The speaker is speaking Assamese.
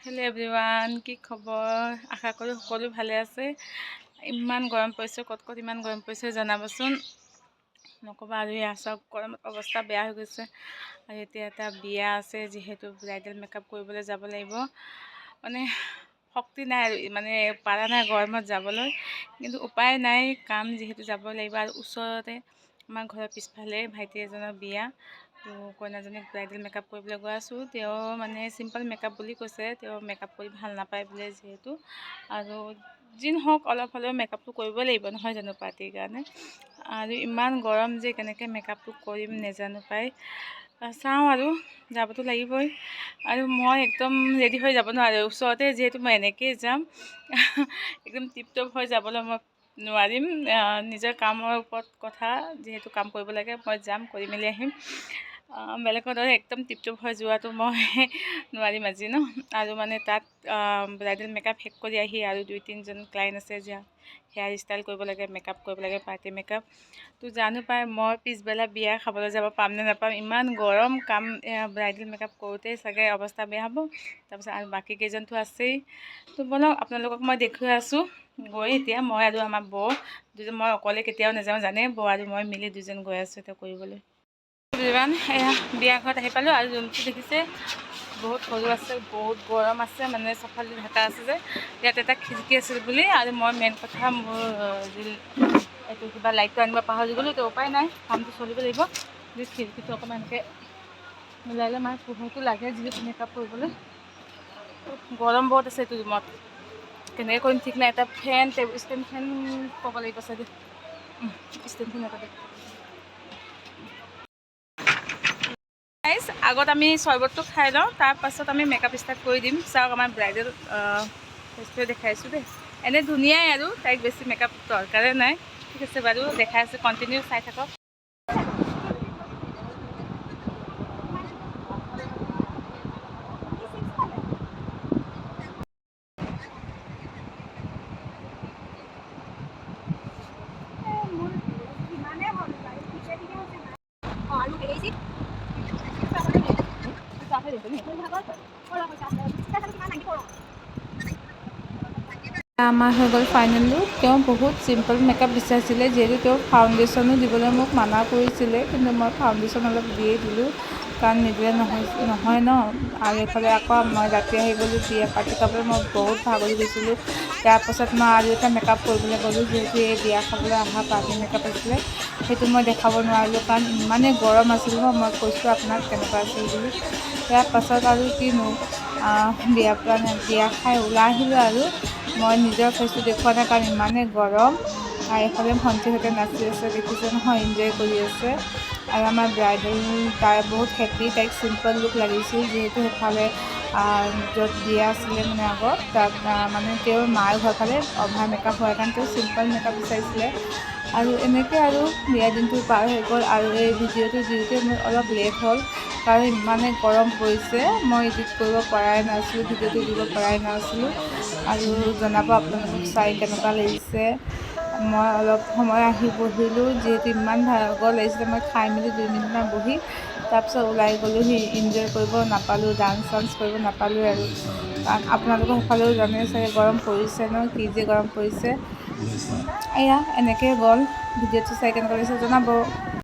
হেল্ল' এভৰিৱান, কি খবৰ? আশা কৰোঁ সকলো ভালে আছে। ইমান গৰম পৰিছে, ক'ত ইমান গৰম পৰিছে জনাবচোন। নক'বা আৰু এয়া চব গৰমত অৱস্থা বেয়া হৈ গৈছে। আৰু এতিয়া এটা বিয়া আছে, যিহেতু ব্ৰাইডেল মেকআপ কৰিবলৈ যাব লাগিব। মানে শক্তি নাই আৰু মানে পাৰা নাই গৰমত যাবলৈ, কিন্তু উপায় নাই, কাম যিহেতু যাব লাগিব। আৰু ওচৰতে আমাৰ ঘৰৰ পিছফালে ভাইটি এজনৰ বিয়া, তো কইনাজনীক ব্ৰাইডেল মেকআপ কৰিবলৈ গৈ আছোঁ। তেওঁ মানে চিম্পল মেকআপ বুলি কৈছে, তেওঁ মেকআপ কৰি ভাল নাপায় বোলে যিহেতু। আৰু যি নহওক অলপ হ'লেও মেকআপটো কৰিব লাগিব, নহয় জানো, পাৰ্টিৰ কাৰণে। আৰু ইমান গৰম যে কেনেকৈ মেকআপটো কৰিম নেজানো পাই। চাওঁ আৰু যাবতো লাগিবই। আৰু মই একদম ৰেডি হৈ যাব নোৱাৰোঁ, ওচৰতে যিহেতু মই এনেকৈয়ে যাম। একদম টিপটপ হৈ যাবলৈ মই নোৱাৰিম। নিজৰ কামৰ ওপৰত কথা, যিহেতু কাম কৰিব লাগে, মই যাম, কৰি মেলি আহিম। বেলেগৰ দৰে একদম টিপটপ হৈ যোৱাটো মই নোৱাৰিম আজি ন। আৰু মানে তাত ব্ৰাইডেল মেকআপ শেষ কৰি আহি আৰু 2-3জন ক্লাইণ্ট আছে, যে হেয়াৰ ষ্টাইল কৰিব লাগে, মেকআপ কৰিব লাগে, পাৰ্টি মেকআপ। তো জানো পাই মই পিছবেলা বিয়া খাবলৈ যাব পাম নে নাপাম। ইমান গৰম, কাম ব্ৰাইডেল মেকআপ কৰোঁতেই চাগে অৱস্থা বেয়া হ'ব। তাৰপিছত আৰু বাকীকেইজনতো আছেই। তো বলক আপোনালোকক মই দেখুৱাই আছোঁ গৈ। এতিয়া মই আৰু আমাৰ বৌ দুজন, মই অকলে কেতিয়াও নাযাওঁ জানে, বৌ আৰু মই মিলি দুজন গৈ আছোঁ এতিয়া কৰিবলৈ। এয়া বিয়া ঘৰত আহি পালোঁ। আৰু ৰুমটো দেখিছে, বহুত সৰু আছে, বহুত গৰম আছে, মানে চফালি ঢাকা আছে যে। ইয়াত এটা খিৰিকী আছিল বুলি, আৰু মই মেইন কথা মোৰ এইটো কিবা লাইটটো আনিব পাহৰি গ'লোঁ। তো উপায় নাই, কামটো চলিব লাগিব। যে খিৰিকীটো অকণমান এনেকৈ মিলাইলে মানে পোহৰটো লাগে, যিহেতু মেকআপ কৰিবলৈ। গৰম বহুত আছে এইটো ৰুমত, কেনেকৈ কৰিম ঠিক নাই। এটা ফেন, ষ্টেণ্ড ফেন ক'ব লাগিব চাগে, ষ্টেণ্ড ফেন এটা। আগত আমি চৰ্বতটো খাই লওঁ, তাৰপাছত আমি মেকআপ ষ্টাৰ্ট কৰি দিম। চাওক আমাৰ ব্ৰাইডেল ফেচটোৱে দেখাইছোঁ দেই। এনে ধুনীয়াই, আৰু তাইক বেছি মেকআপ দৰকাৰে নাই। ঠিক আছে বাৰু, দেখাই আছোঁ, কণ্টিনিউ চাই থাকক। আমাৰ হৈ গ'ল ফাইনেল লুক। তেওঁ বহুত চিম্পল মেকআপ বিচাৰিছিলে, যিহেতু তেওঁ ফাউণ্ডেশ্যনো দিবলৈ মোক মানা কৰিছিলে, কিন্তু মই ফাউণ্ডেশ্যন অলপ দিয়ে দিলোঁ, কাৰণ নিদিলে নহয় ন। আৰু এইফালে আকৌ মই ৰাতি আহি গ'লোঁ বিয়া পাৰ্টি খাবলৈ। মই বহুত ভাগৰি গৈছিলোঁ। তাৰপাছত মই আৰু এটা মেকআপ কৰিবলৈ গ'লোঁ, যিহেতু এই বিয়া খাবলৈ অহা পাৰ্টি মেকআপ আছিলে। সেইটো মই দেখাব নোৱাৰিলোঁ, কাৰণ ইমানেই গৰম আছিল ন। মই কৈছোঁ আপোনাক কেনেকুৱা আছিল বুলি। ইয়াৰ পাছত আৰু কিনো, বিয়া খাই ওলাই আহিলোঁ। আৰু মই নিজৰ ফেচটো দেখুওৱা নাই, কাৰণ ইমানেই গৰম। আৰু এইফালে ভণ্টিহঁতে নাচি আছে, দেখিছে নহয়, এনজয় কৰি আছে। আৰু আমাৰ ব্ৰাইডেল, তাই বহুত হেপ্পী, তাইক চিম্পল লুক লাগিছিল, যিহেতু সেইফালে য'ত বিয়া আছিলে মানে আগত, তাত মানে তেওঁৰ মাৰ ঘৰ ফালে অভাৰ মেকআপ হোৱাৰ কাৰণে তেওঁ চিম্পল মেকআপ বিচাৰিছিলে। আৰু এনেকৈ আৰু বিয়া দিনটো পাৰ হৈ গ'ল। আৰু এই ভিডিঅ'টো দিওঁতে মোৰ অলপ লেট হ'ল, কাৰণ ইমানেই গৰম পৰিছে। মই এডিট কৰিব পৰাই নাছিলোঁ, ভিডিঅ'টো দিব পৰাই নাছিলোঁ। আৰু জনাব আপোনালোকক চাই কেনেকুৱা লাগিছে। মই অলপ সময় আহি বহিলোঁ, যিহেতু ইমান ভাগৰ লাগিছিলে। মই খাই মেলি 2 মিনিটমান বহি তাৰপিছত ওলাই গ'লোঁহি। এনজয় কৰিব নাপালোঁ, ডান্স চান্স কৰিব নাপালোঁ। আৰু কাৰণ আপোনালোকৰ সেইফালেও জানে চাগে গৰম পৰিছে ন, কি যে গৰম পৰিছে। এয়া এনেকৈ গ'ল। ভিডিঅ'টো চাই কেনেকুৱা লাগিছে জনাব।